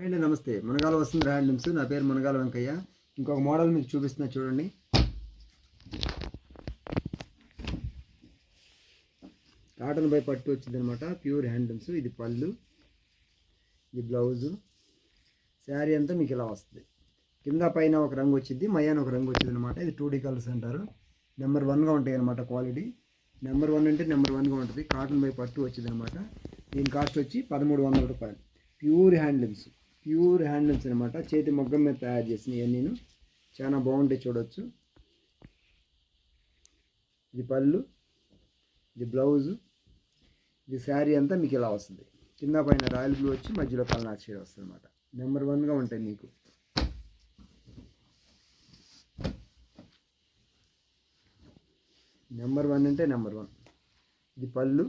అండి నమస్తే. మునగాల వస్తుంది హ్యాండ్లూమ్స్. నా పేరు మునగాల వెంకయ్య. ఇంకొక మోడల్ మీకు చూపిస్తున్నా చూడండి. కాటన్ బై పట్టు వచ్చింది అనమాట. Pure handlooms. ఇది పళ్ళు, ఇది బ్లౌజు. శారీ అంతా మీకు ఇలా వస్తుంది. కింద పైన ఒక రంగు వచ్చింది, మయాన్ ఒక రంగు వచ్చింది అనమాట. ఇది 2D కలర్స్ అంటారు. నెంబర్ 1గా ఉంటాయి అనమాట క్వాలిటీ. నెంబర్ 1 అంటే నెంబర్ 1గా ఉంటుంది. కాటన్ బై పట్టు వచ్చింది అనమాట. దీని కాస్ట్ వచ్చి 1300 రూపాయలు. ప్యూర్ హ్యాండ్లూమ్స్ అనమాట. చేతి మొగ్గం మీద తయారు చేసినవి నేను చాలా బాగుంటాయి, చూడవచ్చు. ఇది పళ్ళు, ఇది బ్లౌజు, ఇది శారీ అంతా మీకు ఇలా వస్తుంది. కింద పైన రాయల్ బ్లూ వచ్చి మధ్యలో పల్నాడు షేడ్ వస్తుంది అనమాట. నెంబర్ 1గా ఉంటాయి మీకు. నెంబర్ 1 అంటే నెంబర్ 1. ఇది పళ్ళు,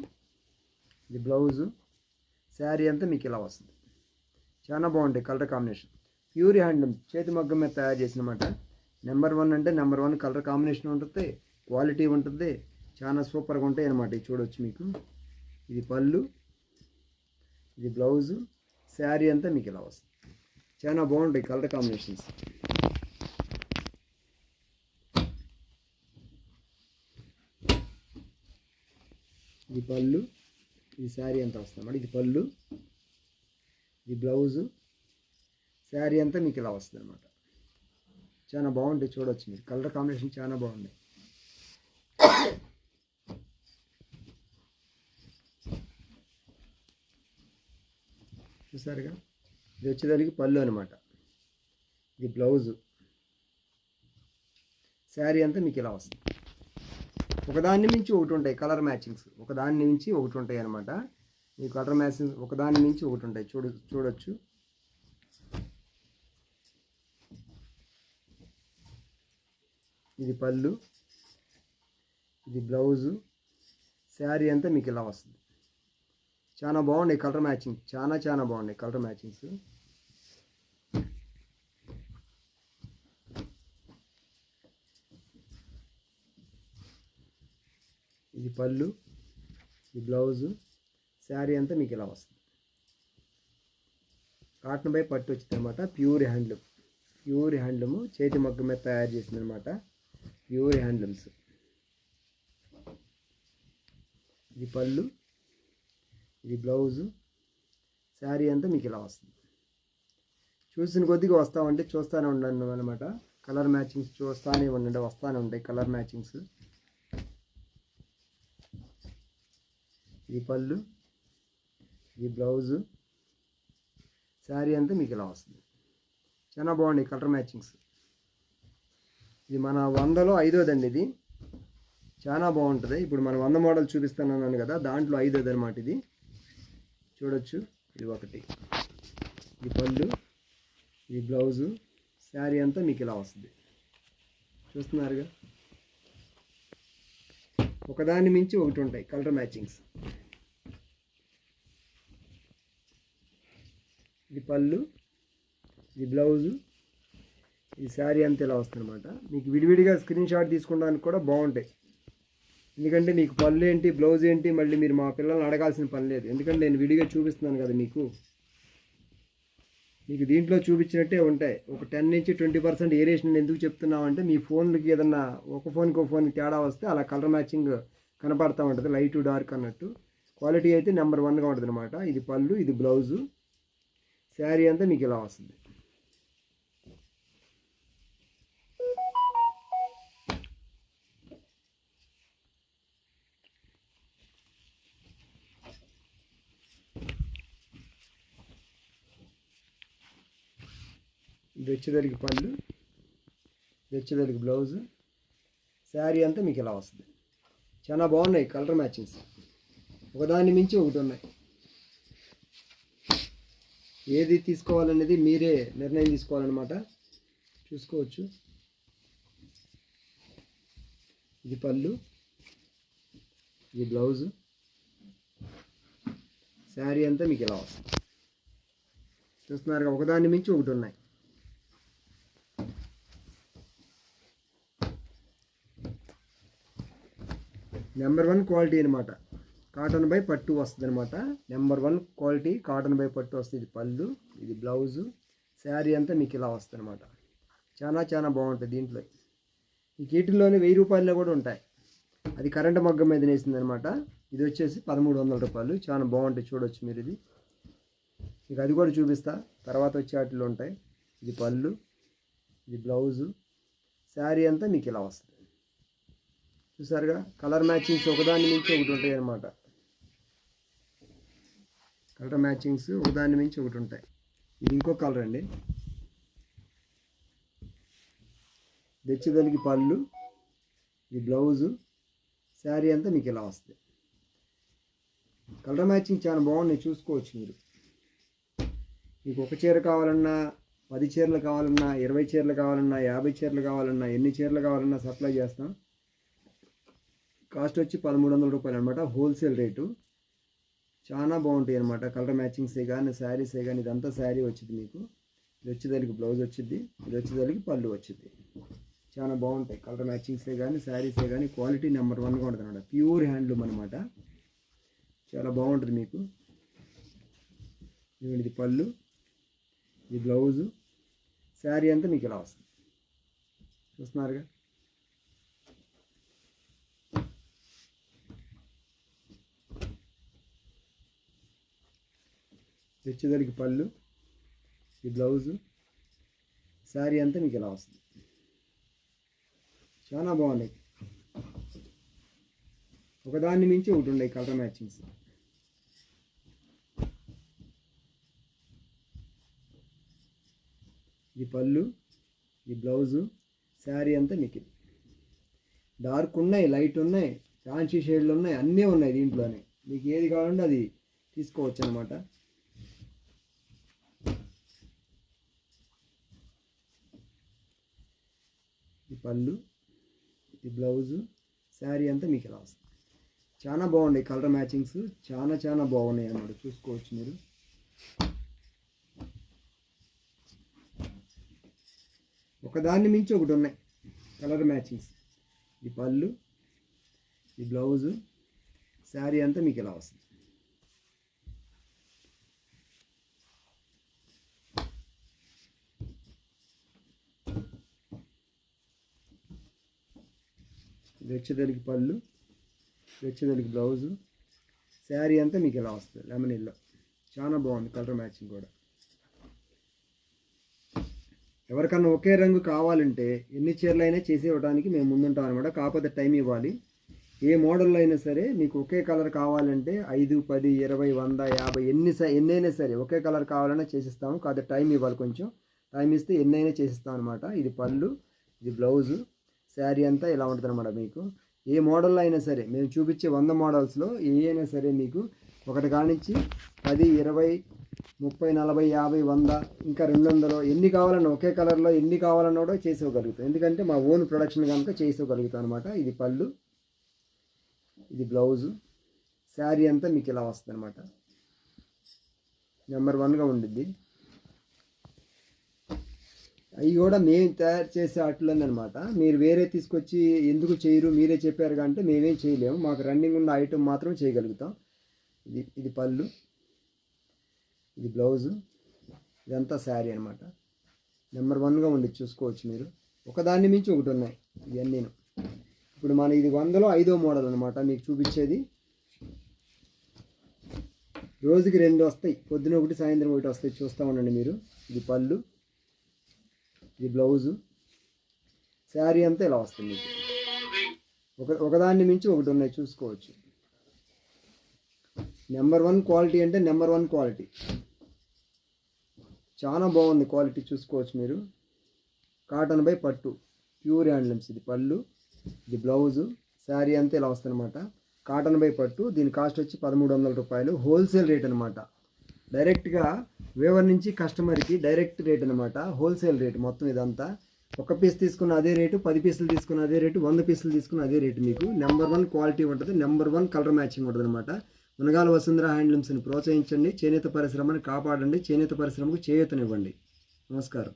ఇది బ్లౌజు, శారీ అంతా మీకు ఇలా వస్తుంది. చాలా బాగుంటాయి కలర్ కాంబినేషన్. ప్యూర్ హ్యాండ్లూమ్ చేతి మగ్గం మీద తయారు చేసినమాట. నెంబర్ 1 అంటే నెంబర్ 1 కలర్ కాంబినేషన్ ఉంటుంది, క్వాలిటీ ఉంటుంది. చాలా సూపర్గా ఉంటాయి అనమాట. ఇది చూడవచ్చు మీకు. ఇది పళ్ళు, ఇది బ్లౌజు, శారీ అంతా మీకు ఇలా వస్తుంది. చాలా బాగుంటాయి కలర్ కాంబినేషన్స్. ఇది పళ్ళు, ఇది శారీ అంతా వస్తుంది అన్నమాట. ఇది పళ్ళు, ఇది బ్లౌజు, శారీ అంతా మీకు ఇలా వస్తుంది అనమాట. చాలా బాగుంటాయి, చూడవచ్చు మీరు. కలర్ కాంబినేషన్ చాలా బాగుంది. చూసారుగా. ఇది వచ్చేదానికి పళ్ళు అనమాట. ఇది బ్లౌజు, శారీ అంతా మీకు ఇలా వస్తుంది. ఒకదాన్ని మించి ఒకటి ఉంటాయి కలర్ మ్యాచింగ్స్. ఒకదాన్ని మించి ఒకటి ఉంటాయి అనమాట. ఈ కలర్ మ్యాచింగ్స్ ఒకదాన్ని మించి ఒకటి ఉంటాయి. చూడొచ్చు. ఇది పళ్ళు, ఇది బ్లౌజు, శారీ అంతా మీకు ఇలా వస్తుంది. చాలా బాగున్నాయి కలర్ మ్యాచింగ్. చాలా బాగున్నాయి కలర్ మ్యాచింగ్స్. ఇది పళ్ళు, ఇది బ్లౌజు, శారీ అంతా మీకు ఇలా వస్తుంది. కాటన్ బై పట్టు వచ్చింది అనమాట. ప్యూర్ హ్యాండ్లూమ్ చేతి మగ్గం మీద తయారు చేసింది అనమాట. Pure handlooms. ఇది పళ్ళు, ఇది బ్లౌజు, శారీ అంతా మీకు ఇలా వస్తుంది. చూసిన కొద్దిగా వస్తామంటే చూస్తూనే ఉండండి అనమాట. కలర్ మ్యాచింగ్స్ చూస్తూనే ఉండండి, వస్తూనే ఉంటాయి కలర్ మ్యాచింగ్స్. ఇది పళ్ళు, ఇది బ్లౌజు, శారీ అంతా మీకు ఇలా వస్తుంది. చాలా బాగుంది కలర్ మ్యాచింగ్స్. ఇది మన 100లో 5వదండి. ఇది చాలా బాగుంటుంది. ఇప్పుడు మనం 100 మోడల్ చూపిస్తున్నాను కదా, దాంట్లో 5వది అనమాట. ఇది చూడొచ్చు. ఇది ఒకటి, ఇది పళ్ళు, ఇది బ్లౌజు, శారీ అంతా మీకు ఇలా వస్తుంది. చూస్తున్నారుగా. ఒకదాన్ని మించి ఒకటి ఉంటాయి కలర్ మ్యాచింగ్స్. ఇది పళ్ళు, ఇది బ్లౌజు, ఇది శారీ అంతా ఇలా వస్తుంది అనమాట. మీకు విడివిడిగా స్క్రీన్ షాట్ తీసుకోవడానికి కూడా బాగుంటాయి. ఎందుకంటే మీకు పళ్ళు ఏంటి, బ్లౌజ్ ఏంటి, మళ్ళీ మీరు మా పిల్లల్ని అడగాల్సిన పని లేదు. ఎందుకంటే నేను విడిగా చూపిస్తున్నాను కదా మీకు దీంట్లో చూపించినట్టే ఉంటాయి. ఒక 10 నుంచి 20% ఏరియేషన్ ఎందుకు చెప్తున్నామంటే, మీ ఫోన్లకి ఏదన్నా ఒక ఫోన్కి ఒక ఫోన్కి తేడా వస్తే అలా కలర్ మ్యాచింగ్ కనపడుతూ ఉంటుంది, లైట్ డార్క్ అన్నట్టు. క్వాలిటీ అయితే నెంబర్ 1గా ఉంటుంది అనమాట. ఇది పళ్ళు, ఇది బ్లౌజు, శారీ అంతా మీకు ఇలా వస్తుంది. ఇది వచ్చేదానికి పళ్ళు, ఇది వచ్చేదానికి బ్లౌజు, శారీ అంతా మీకు ఇలా వస్తుంది. చాలా బాగున్నాయి కలర్ మ్యాచింగ్స్. ఒకదాన్ని మించి ఒకటి ఉన్నాయి. ఏది తీసుకోవాలనేది మీరే నిర్ణయం తీసుకోవాలన్నమాట. చూసుకోవచ్చు. ఇది పళ్ళు, ఇది బ్లౌజు, శారీ అంతా మీకు ఇలా వస్తుంది. చూస్తున్నారుగా. ఒకదాన్ని మించి ఒకటి ఉన్నాయి. నెంబర్ 1 క్వాలిటీ అనమాట. కాటన్ బై పట్టు వస్తుంది అనమాట. నెంబర్ 1 క్వాలిటీ కాటన్ బై పట్టు వస్తుంది. ఇది పళ్ళు, ఇది బ్లౌజు, శారీ అంతా మీకు ఇలా వస్తుంది అనమాట. చాలా చాలా బాగుంటుంది. దీంట్లో ఈ వీటిల్లోనే 1000 రూపాయల్లో కూడా ఉంటాయి. అది కరెంటు మగ్గం మీద వేసింది అనమాట. ఇది వచ్చేసి 1300 రూపాయలు. చాలా బాగుంటాయి, చూడవచ్చు మీరు. ఇది మీకు అది కూడా చూపిస్తా, తర్వాత వచ్చే వాటిలో ఉంటాయి. ఇది పళ్ళు, ఇది బ్లౌజు, శారీ అంతా మీకు ఇలా వస్తుంది. చూసారుగా, కలర్ మ్యాచింగ్స్ ఒకదాని మించి ఒకటి ఉంటాయి అన్నమాట. కలర్ మ్యాచింగ్స్ ఒకదాని మించి ఒకటి ఉంటాయి. ఇది ఇంకో కలర్ అండి. తెచ్చేదానికి పళ్ళు, ఇది బ్లౌజు, శారీ అంతా మీకు ఇలా వస్తుంది. కలర్ మ్యాచింగ్ చాలా బాగున్నాయి, చూసుకోవచ్చు మీరు. మీకు ఒక చీర కావాలన్నా, 10 చీరలు కావాలన్నా, 20 చీరలు కావాలన్నా, 50 చీరలు కావాలన్నా, ఎన్ని చీరలు కావాలన్నా సప్లై చేస్తాం. కాస్ట్ వచ్చి 1300 రూపాయలు అనమాట, హోల్సేల్ రేటు. చాలా బాగుంటాయి అనమాట. కలర్ మ్యాచింగ్సే కానీ, శారీసే కానీ, ఇదంతా శారీ వచ్చింది మీకు. ఇది వచ్చేదానికి బ్లౌజ్ వచ్చింది, ఇది వచ్చేదానికి పళ్ళు వచ్చింది. చాలా బాగుంటాయి కలర్ మ్యాచింగ్సే కానీ, శారీసే కానీ. క్వాలిటీ నెంబర్ 1గా ఉంటుంది అనమాట. ప్యూర్ హ్యాండ్లూమ్ అనమాట. చాలా బాగుంటుంది మీకు. ఇది పళ్ళు, ఇది బ్లౌజు, శారీ అంతా మీకు ఇలా వస్తుంది. చూస్తున్నారుగా. వచ్చేదానికి పళ్ళు, ఈ బ్లౌజు, శారీ అంతా మీకు ఇలా వస్తుంది. చాలా బాగున్నాయి. ఒకదాన్ని మించి ఒకటి ఉన్నాయి కలర్ మ్యాచింగ్స్. ఈ పళ్ళు, ఈ బ్లౌజు, శారీ అంతా మీకు డార్క్ ఉన్నాయి, లైట్ ఉన్నాయి, ఫ్యాన్సీ షేడ్లు ఉన్నాయి, అన్నీ ఉన్నాయి దీంట్లోనే. మీకు ఏది కావాలంటే అది తీసుకోవచ్చు అనమాట. ఈ పళ్ళు, ఈ బ్లౌజు, శారీ అంతా మీకు ఇలా వస్తుంది. చాలా బాగున్నాయి కలర్ మ్యాచింగ్స్, చాలా చాలా బాగున్నాయి అన్నమాట. చూసుకోవచ్చు మీరు. ఒకదాన్ని మించి ఒకటి ఉన్నాయి కలర్ మ్యాచింగ్స్. ఈ పళ్ళు, ఈ బ్లౌజు, శారీ అంతా మీకు ఇలా వస్తుంది. ఇది వచ్చేదానికి పళ్ళు, ఇది వచ్చేదానికి బ్లౌజు, శారీ అంతా మీకు ఇలా వస్తుంది. లెమన్ ఎల్లో చాలా బాగుంది కలర్ మ్యాచింగ్ కూడా. ఎవరికన్నా ఒకే రంగు కావాలంటే ఎన్ని చీరలు అయినా చేసి ఇవ్వడానికి మేము ముందుంటాం అనమాట. కాకపోతే టైం ఇవ్వాలి. ఏ మోడల్లో అయినా సరే మీకు ఒకే కలర్ కావాలంటే 5, 10, 20, 100, 50 ఎన్నైనా సరే ఒకే కలర్ కావాలన్నా చేసిస్తాము. కాకపోతే టైం ఇవ్వాలి. కొంచెం టైం ఇస్తే ఎన్నైనా చేసిస్తాం అనమాట. ఇది పళ్ళు, ఇది బ్లౌజు, శారీ అంతా ఇలా ఉంటుంది అనమాట. మీకు ఏ మోడల్లో అయినా సరే మేము చూపించే 100 మోడల్స్లో ఏ అయినా సరే మీకు ఒకటి కానించి 10, 20, 30, 40, 50, 100 ఇంకా 200 ఎన్ని కావాలన్నా ఒకే కలర్లో ఎన్ని కావాలన్నా కూడా చేసేవగలుగుతాం. ఎందుకంటే మా ఓన్ ప్రొడక్షన్ కనుక చేసేవగలుగుతాం అనమాట. ఇది పళ్ళు, ఇది బ్లౌజు, శారీ అంతా మీకు ఇలా వస్తుంది అనమాట. నెంబర్ 1గా ఉండిద్ది. అవి కూడా మేము తయారు చేసే వాటిలోనే అనమాట. మీరు వేరే తీసుకొచ్చి ఎందుకు చేయరు, మీరే చెప్పారు కంటే మేమేం చేయలేము. మాకు రన్నింగ్ ఉన్న ఐటమ్ మాత్రం చేయగలుగుతాం. ఇది పళ్ళు, ఇది బ్లౌజు, ఇదంతా శారీ అనమాట. నెంబర్ 1గా ఉంది, చూసుకోవచ్చు మీరు. ఒకదాన్ని మించి ఒకటి ఉన్నాయి ఇవన్నీ. ఇప్పుడు మన ఇది 100లో 5వ మోడల్ అనమాట మీకు చూపించేది. రోజుకి 2 వస్తాయి, పొద్దున ఒకటి, సాయంత్రం ఒకటి వస్తాయి. చూస్తూ ఉండండి మీరు. ఇది పళ్ళు, ఇది బ్లౌజు, శారీ అంతా ఇలా వస్తుంది. ఒకదాన్ని మించి ఒకటి ఉన్నాయి, చూసుకోవచ్చు. నెంబర్ 1 క్వాలిటీ అంటే నెంబర్ 1 క్వాలిటీ. చాలా బాగుంది క్వాలిటీ, చూసుకోవచ్చు మీరు. కాటన్ బై పట్టు, ప్యూర్ హ్యాండ్లూమ్స్. ఇది పళ్ళు, ఇది బ్లౌజు, శారీ అంతా ఇలా వస్తుంది అనమాట. కాటన్ బై పట్టు. దీని కాస్ట్ వచ్చి 1300 రూపాయలు, హోల్సేల్ రేట్ అనమాట. డైరెక్ట్గా వేవర్ నుంచి కస్టమర్కి డైరెక్ట్ రేట్ అనమాట. హోల్సేల్ రేట్ మొత్తం ఇదంతా. ఒక పీస్ తీసుకున్న అదే రేటు, 10 పీసులు తీసుకున్న అదే రేటు, 100 పీసులు తీసుకున్న అదే రేటు. మీకు నెంబర్ 1 క్వాలిటీ ఉంటుంది, నెంబర్ 1 కలర్ మ్యాచింగ్ ఉంటుంది అనమాట. మునగాల వసుంధర హ్యాండ్లూమ్స్ని ప్రోత్సహించండి. చేనేత పరిశ్రమని కాపాడండి. చేనేత పరిశ్రమకు చేయూతనివ్వండి. నమస్కారం.